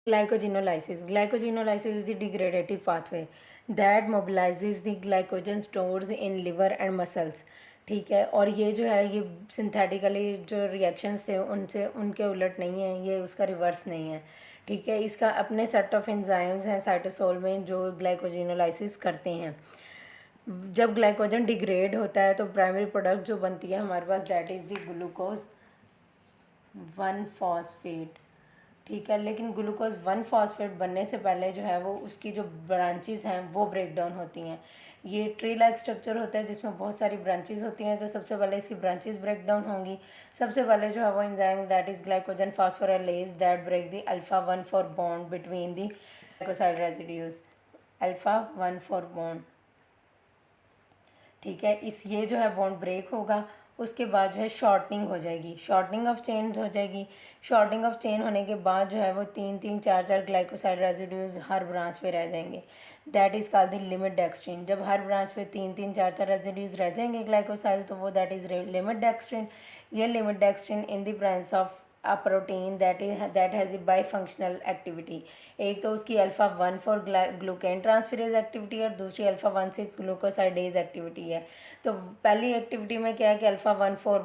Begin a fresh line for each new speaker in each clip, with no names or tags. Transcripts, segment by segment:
Glycogenolysis is the degradative pathway that mobilizes the glycogen stores in liver and muscles. ठीक है, और ये जो है ये सिंथेटिकली जो रिएक्शंस थे उनसे उनके उलट नहीं है, ये उसका रिवर्स नहीं है। ठीक है, इसका अपने सेट ऑफ एंजाइम्स हैं साइटोसोल में जो ग्लाइकोजिनोलाइसिस करते हैं। जब ग्लाइकोजन डिग्रेड होता है तो प्राइमरी प्रोडक्ट जो बनती है हमारे पास that is the glucose 1 phosphate. ठीक है, लेकिन ग्लूकोज 1 फॉस्फेट बनने से पहले जो है वो उसकी जो ब्रांचेस हैं वो ब्रेक डाउन होती हैं। ये ट्री लाइक स्ट्रक्चर होता है जिसमें बहुत सारी ब्रांचेस होती हैं। तो सबसे पहले इसकी ब्रांचेस ब्रेक डाउन होंगी। सबसे पहले जो है वो enzyme that is glycogen phosphorylase that break the alpha 1 4 bond between the glycoside residues. Alpha 1 4 bond, ठीक है, इस ये जो है बॉन्ड ब्रेक होगा। उसके बाद जो है शॉर्टनिंग हो जाएगी, शॉर्टनिंग ऑफ चेन हो जाएगी। शॉर्टनिंग ऑफ चेन होने के बाद जो है वो 3 3 4 4 ग्लाइकोसाइड रेजिड्यूज हर ब्रांच पे रह जाएंगे। That is called the limit dextrin. जब हर ब्रांच पे 3 3 4 4 रेजिड्यूज रह जाएंगे ग्लाइकोसाइड तो वो दैट इज़ लिमिट डेक्सट्रिन। ये limit dextrin in the branch of a protein that has a by functional activity. एक तो उसकी अल्फा 1 4 ग्लूकेन ट्रांसफरेज एक्टिविटी है और दूसरी अल्फा 1 6 ग्लूकोसाइडेज एक्टिविटी है। तो पहली एक्टिविटी में क्या है कि अल्फा 1 4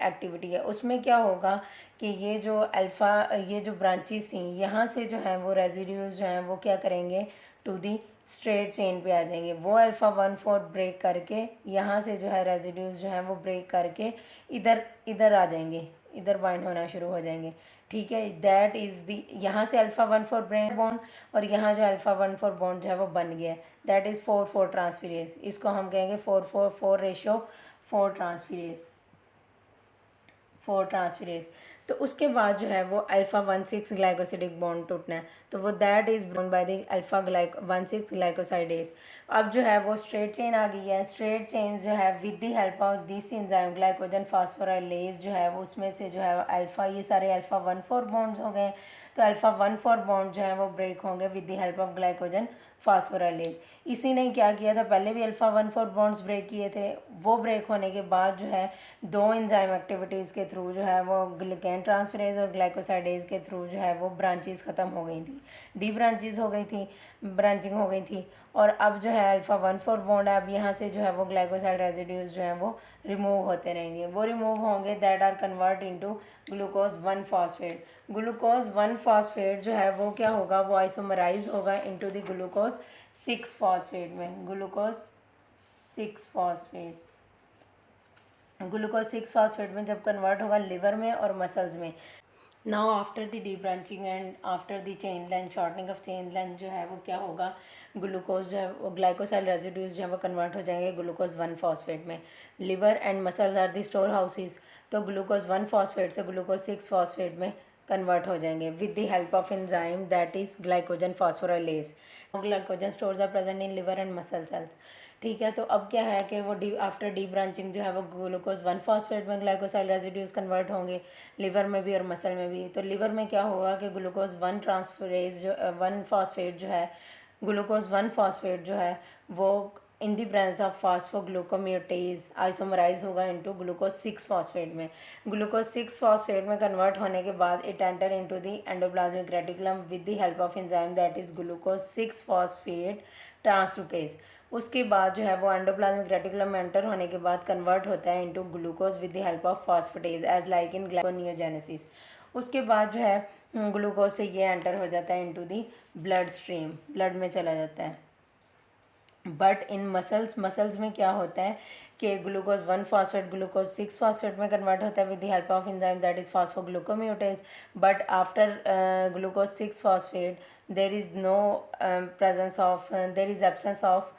एक्टिविटी है, उसमें क्या होगा कि ये जो ब्रांचेस थी यहाँ से जो है वो रेजिड्यूज जो हैं वो क्या करेंगे टू दी स्ट्रेट चेन पे आ जाएंगे। वो अल्फा 1 4 ब्रेक करके यहाँ से जो है रेजिड्यूज जो हैं वो ब्रेक करके इधर इधर आ जाएंगे, इधर बाइंड होना शुरू हो जाएंगे। ठीक है, दैट इज़ दी यहाँ से अल्फा 1 4 ब्रेक बॉन्ड और यहाँ जो अल्फा 1 4 बॉन्ड जो है वो बन गया। That is 4 4 transferase. इसको हम कहेंगे 4 4 4 रेशियो 4 ट्रांसफरेज। तो उसके बाद जो है वो अल्फा 1 6 ग्लाइकोसिडिक बॉन्ड टूटना है तो वो that is broken by the alpha 1 6 glycosidase. अब जो है वो स्ट्रेट चेन आ गई है। स्ट्रेट चेन जो है with the help of this enzyme glycogen phosphorylase जो है वो उसमें से जो है अल्फा ये सारे अल्फा 1 4 बॉन्ड्स हो गए। तो अल्फा 1 4 बॉन्ड जो है वो ब्रेक होंगे with the help of glycogen phosphorylase. इसी ने क्या किया था, पहले भी अल्फा 1 4 बॉन्ड्स ब्रेक किए थे। वो ब्रेक होने के बाद जो है दो एंजाइम एक्टिविटीज़ के थ्रू जो है वो ग्लूकेन ट्रांसफरेज और ग्लाइकोसाइडेज के थ्रू जो है वो ब्रांचेस ख़त्म हो गई थी, डी ब्रांचेस हो गई थी, ब्रांचिंग हो गई थी। और अब जो है अल्फा 1 4 बॉन्ड है, अब यहाँ से जो है वो ग्लाइकोसाइड रेजिड्यूज जो हैं वो रिमूव होते रहेंगे। वो रिमूव होंगे that are convert into glucose 1 phosphate. Glucose 1 phosphate जो है वो क्या होगा, वो आइसोमराइज होगा इनटू द ग्लूकोज 6 फॉस्फेट में। ग्लूकोज 6 फॉस्फेट में जब कन्वर्ट होगा लिवर में और मसल्स में। Now after the debranching and after the chain length shortening of chain length जो है वो क्या होगा, ग्लूकोज जो है वो ग्लाइकोसाइड रेजिड्यूज जो है वो कन्वर्ट हो जाएंगे ग्लूकोज 1 फॉस्फेट में। Liver and muscles are the store houses. तो ग्लूकोज 1 फॉस्फेट से ग्लूकोज 6 फॉस्फेट में कन्वर्ट हो जाएंगे with the help of enzyme that is glycogen phosphorylase. Glycogen stores are present in liver and muscle cells. ठीक है, तो अब क्या है कि वो आफ्टर डी ब्रांचिंग जो है वो ग्लूकोज 1 फॉस्फेट में ग्लाइकोसाइड रेजिड्यूज कन्वर्ट होंगे लिवर में भी और मसल में भी। तो लिवर में क्या होगा कि ग्लूकोज 1 फॉस्फेट जो है वो इन दी ब्रांच ऑफ फास्फोग्लूकोम्यूटेज आइसोमराइज होगा इनटू ग्लूकोज 6 फॉस्फेट में। ग्लूकोज 6 फॉस्फेट में कन्वर्ट होने के बाद it enter into the endoplasmic reticulum with the help of enzyme that is glucose 6 phosphate translocase. उसके बाद जो है वो एंडोप्लाज्मिक रेटिकुलम में एंटर होने के बाद कन्वर्ट होता है into glucose with the help of phosphatase as like in glyconeogenesis. उसके बाद जो है ग्लूकोज से ये एंटर हो जाता है into the blood stream, blood में चला जाता है। बट इन मसल्स में क्या होता है कि ग्लूकोज 1 फॉस्फेट ग्लूकोज 6 फॉस्फेट में कन्वर्ट होता है with the help of enzyme that is phosphoglucomutase. But after glucose 6 phosphate there is absence of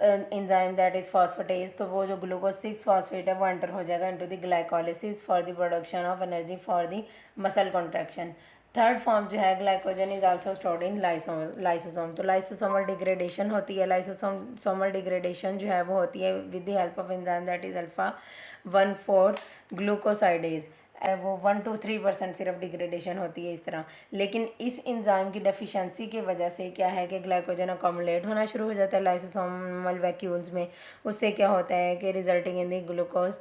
enzyme that is phosphatase. तो वो जो ग्लूकोज 6 फॉस्फेट है वो एंटर हो जाएगा into the glycolysis for the production of energy for the muscle contraction. Third form जो है glycogen is also stored in lysosome. तो लाइसोसोमल डिग्रेडेशन होती है। लाइसोसोमल डिग्रेडेशन जो है वो होती है with the help of enzyme that is alpha 1 4 glucosidase. वो 1 to 3% सिर्फ डिग्रेडेशन होती है इस तरह। लेकिन इस एंजाइम की डेफिशिएंसी की वजह से क्या है कि ग्लाइकोजन अकोमुलेट होना शुरू हो जाता है लाइसोसोमल वैक्यूल्स में। उससे क्या होता है कि resulting in the glucose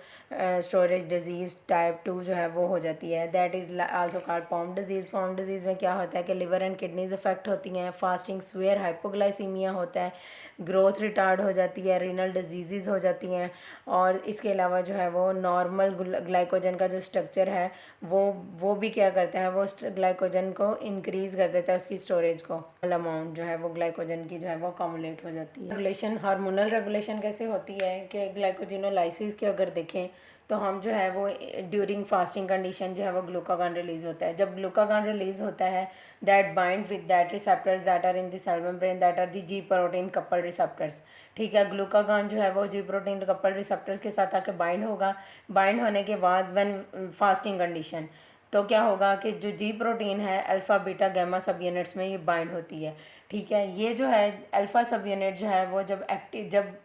storage disease type 2 जो है वो हो जाती है। That is also called Pompe disease. Pompe disease में क्या होता है कि लिवर एंड किडनीज अफेक्ट होती हैं, फास्टिंग स्वेयर हाइपोग्लाइसीमिया होता है, ग्रोथ रिटार्ड हो जाती है, रीनल डिजीज़ हो जाती हैं। और इसके अलावा जो है वो नॉर्मल ग्लाइकोजन का जो स्ट्रक्चर है वो भी क्या करता है, वो ग्लाइकोजन को इंक्रीज़ कर देता है, उसकी स्टोरेज को अमाउंट जो है वो ग्लाइकोजन की जो है वो अकोमुलेट हो जाती है। रेगुलेशन, हार्मोनल रेगुलेशन कैसे होती है कि ग्लाइकोजिनोलाइसिस के अगर देखें तो हम जो है वो ड्यूरिंग फास्टिंग कंडीशन जो है वो ग्लूकागॉन रिलीज़ होता है। जब ग्लूकागॉन रिलीज़ होता है that bind with that receptors that are in the cell membrane that are the G protein couple receptors. ठीक है, ग्लूकागॉन जो है वो जी प्रोटीन कपल रिसेप्टर्स के साथ आके बाइंड होगा। बाइंड होने के बाद व्हेन फास्टिंग कंडीशन तो क्या होगा कि जो जी प्रोटीन है अल्फ़ा बीटा गैमा सब यूनिट्स में ये बाइंड होती है। ठीक है, ये जो है अल्फ़ा सब यूनिट जो है वो जब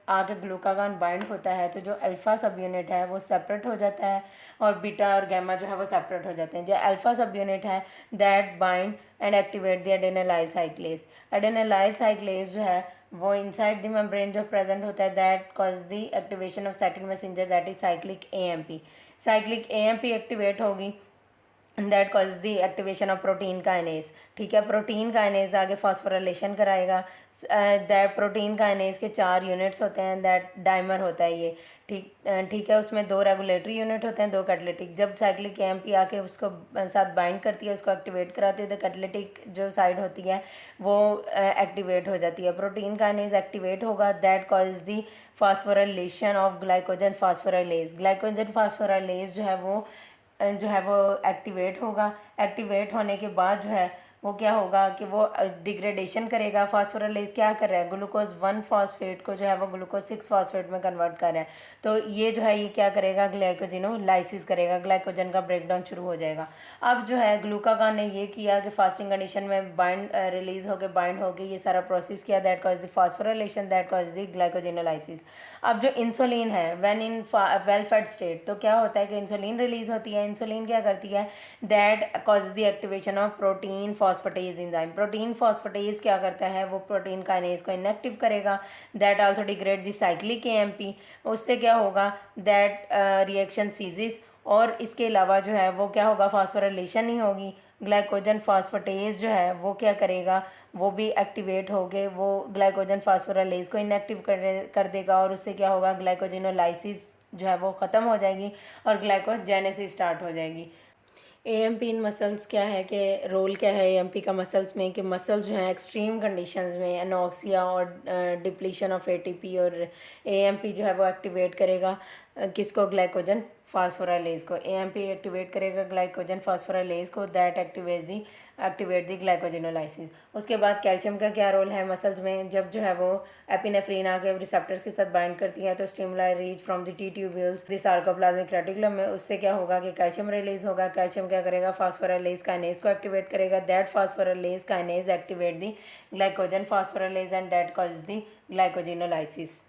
आगे ग्लूकागॉन बाइंड होता है तो जो अल्फ़ा सब यूनिट है वो सेपरेट हो जाता है और बीटा और गैमा जो है वो सेपरेट हो जाते हैं। जो अल्फ़ा सब यूनिट है that bind and activate the adenylyl cyclase. Adenylyl cyclase जो है वो इनसाइड द मेम्ब्रेन जो प्रेजेंट होता है that cause the activation of second messenger that is cyclic AMP. Cyclic AMP activate होगी that cause the activation of protein kinase. ठीक है, protein kinase आगे फॉस्फोराइलेशन कराएगा। दैट प्रोटीन काइनेज के 4 units होते हैं, दैट डाइमर होता है ये। ठीक है, उसमें 2 रेगुलेटरी यूनिट होते हैं, 2 कैटलिटिक। जब साइक्लिक एएमपी आके उसको साथ बाइंड करती है, उसको एक्टिवेट कराती है तो कैटलिटिक जो साइड होती है वो एक्टिवेट हो जाती है। प्रोटीन काइनेज एक्टिवेट होगा that cause the phosphorylation of glycogen phosphorylase. Glycogen phosphorylase जो है वो एक्टिवेट होगा। एक्टिवेट होने के बाद जो है वो क्या होगा कि वो डिग्रेडेशन करेगा। फास्फोराइलेज क्या कर रहा है, ग्लूकोज 1 फॉस्फेट को जो है वो ग्लूकोज 6 फॉस्फेट में कन्वर्ट कर रहा है। तो ये जो है ये क्या करेगा, ग्लाइकोजिनोलाइसिस करेगा, ग्लाइकोजन का ब्रेकडाउन शुरू हो जाएगा। अब जो है ग्लूकागॉन ने ये किया कि फास्टिंग कंडीशन में बाइंड रिलीज होकर बाइंड होकर ये सारा प्रोसेस किया that cause the phosphorylation that cause the glycogenolysis. अब जो इंसुलिन है when in well fade state तो क्या होता है कि इंसुलिन रिलीज होती है। इंसुलिन क्या करती है, that cause the activation of protein phosphatase enzyme. Protein phosphatase क्या करता है, वो प्रोटीन काइनेज को इनएक्टिव करेगा। That also degrade the cyclic AMP. उससे क्या होगा, दैट रिएक्शन सीजिस। और इसके अलावा जो है वो क्या होगा, फास्फोराइलेशन नहीं होगी। ग्लाइकोजन फास्फेटेज जो है वो क्या करेगा, वो भी एक्टिवेट हो गए, वो ग्लाइकोजन फास्फोराइलेज को इनएक्टिव कर देगा और उससे क्या होगा, ग्लाइकोजिनोलाइसिस जो है वो ख़त्म हो जाएगी और ग्लाइकोजेनेसिस स्टार्ट हो जाएगी। एएमपी इन मसल्स क्या है कि रोल क्या है एएमपी का मसल्स में, कि मसल्स जो हैं एक्सट्रीम कंडीशंस में एनॉक्सिया और डिप्लीशन ऑफ एटीपी और एएमपी जो है वो एक्टिवेट करेगा किसको, ग्लाइकोजन फास्फोराइलेज को। एएमपी एक्टिवेट करेगा ग्लाइकोजन फास्फोराइलेज को दैट एक्टिवेट दी ग्लाइकोजिनोलाइसिस। उसके बाद कैल्शियम का क्या रोल है मसल्स में, जब जो है वो एपिनेफ्रीन आके रिसेप्टर्स के साथ बाइंड करती है तो stimuli reach from the T tubules the sarcoplasmic reticulum में। उससे क्या होगा कि कैल्शियम रिलीज होगा। कैल्शियम क्या करेगा, फास्फोराइलेज काइनेज को एक्टिवेट करेगा। That phosphorylase kinase activate the glycogen phosphorylase and that cause the glycogenolysis.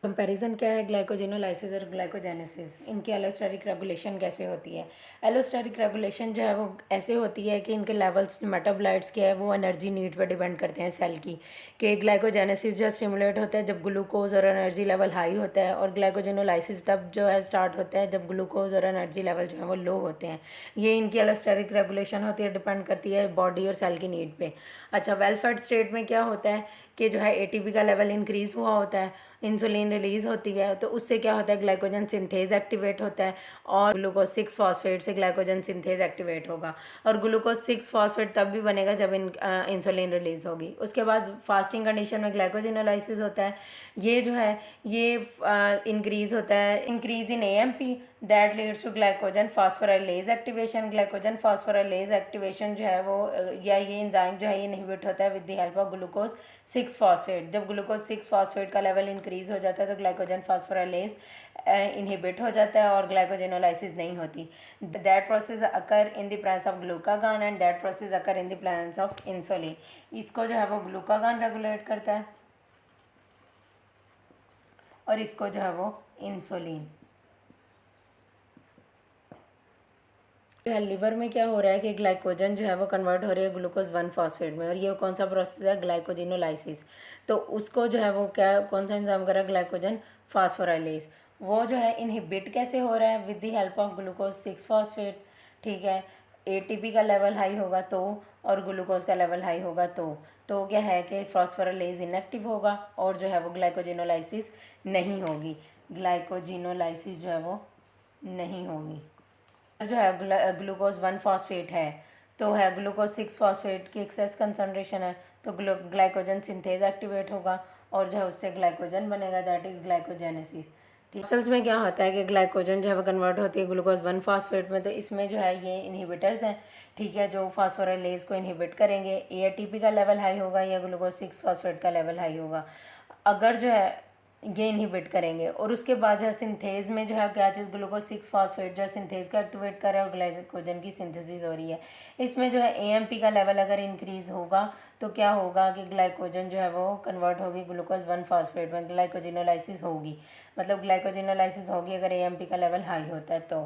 Comparison क्या है ग्लाइकोजिनोलाइसिस और ग्लाइकोजेनेसिस, इनकी एलोस्टेरिक रेगुलेशन कैसे होती है। एलोस्टेरिक रेगुलेशन जो है वो ऐसे होती है कि इनके लेवल्स मेटाबोलाइट्स के है वो एनर्जी नीड पर डिपेंड करते हैं सेल की। कि ग्लाइकोजेनेसिस जो स्टिमुलेट होता है जब ग्लूकोज और एनर्जी लेवल हाई होता है और ग्लाइकोजिनोलाइसिस तब जो है स्टार्ट होता है जब ग्लूकोज और एनर्जी लेवल जो है वो लो होते हैं। ये इनकी एलोस्टेरिक रेगुलेशन होती है, डिपेंड करती है बॉडी और सेल की नीड पे। अच्छा, वेल फेड स्टेट में क्या होता है कि जो है एटीपी का लेवल इंक्रीज़ हुआ होता है, इंसुलिन रिलीज़ होती है तो उससे क्या होता है, ग्लाइकोजन सिंथेज एक्टिवेट होता है और ग्लूकोज 6 फॉस्फेट से ग्लाइकोजन सिंथेज एक्टिवेट होगा। और ग्लूकोज 6 फॉस्फेट तब भी बनेगा जब इंसुलिन रिलीज़ होगी। उसके बाद फास्टिंग कंडीशन में ग्लाइकोजिनोलाइसिस होता है। ये जो है ये इंक्रीज़ होता है, increase in AMP that leads to glycogen phosphorylase activation. Glycogen phosphorylase activation जो है वो या ये एंजाइम जो है ये इनहिबिट होता है with the help of glucose 6 phosphate. जब ग्लूकोज 6 फॉस्फेट का लेवल इंक्रीज़ हो जाता है तो ग्लाइकोजन फास्फोराइलेज इनहिबिट हो जाता है और ग्लाइकोजिनोलाइसिस नहीं होती। That process occur in the presence of glucagon and that process occur in the presence of insulin. इसको जो है वो ग्लूकागॉन रेगुलेट करता है और इसको जो है वो इंसुलिन। जो है लिवर में क्या हो रहा है कि ग्लाइकोजन जो है वो कन्वर्ट हो रही है ग्लूकोज 1 फॉस्फेट में, और ये कौन सा प्रोसेस है, ग्लाइकोजिनोलाइसिस। तो उसको जो है वो क्या कौन सा एंजाइम कर रहा है, ग्लाइकोजन फास्फोराइलेज। वो जो है इनहिबिट कैसे हो रहा है, with the help of glucose 6 phosphate. ठीक है, एटीपी का लेवल हाई होगा तो, और ग्लूकोज का लेवल हाई होगा तो क्या है कि फास्फोराइलेज इनएक्टिव होगा और जो है वो ग्लाइकोजिनोलाइसिस नहीं होगी, ग्लाइकोजिनोलाइसिस जो है वो नहीं होगी। जो है ग्लूकोज 1 फॉस्फेट है तो है ग्लूकोज 6 फॉस्फेट की एक्सेस कंसनट्रेशन है, तो ग्लाइकोजन सिंथेज एक्टिवेट होगा और जो है उससे ग्लाइकोजन बनेगा, दैट इज़ ग्लाइकोजेनेसिस। ठीक, मसल्स में क्या होता है कि ग्लाइकोजन जो है वो कन्वर्ट होती है ग्लूकोज 1 फॉस्फेट में, तो इसमें जो है ये इनहिबिटर्स हैं, ठीक है, जो फास्फोराइलेज को इनहिबिट करेंगे। एटीपी का लेवल हाई होगा या ग्लूकोज 6 फॉस्फेट का लेवल हाई होगा, अगर जो है ये इनहिबिट करेंगे। और उसके बाद जो है सिंथेज में जो है क्या चीज़, ग्लूकोज 6 फॉस्फेट जो है सिंथेज को एक्टिवेट कर रहा है और ग्लाइकोजन की सिंथेसिस हो रही है। इसमें जो है एएमपी का लेवल अगर इंक्रीज़ होगा तो क्या होगा कि ग्लाइकोजन जो है वो कन्वर्ट होगी ग्लूकोज 1 फॉस्फेट में, ग्लाइकोजिनोलाइसिस होगी, मतलब ग्लाइकोजिनोलाइसिस होगी अगर एएमपी का लेवल हाई होता है तो।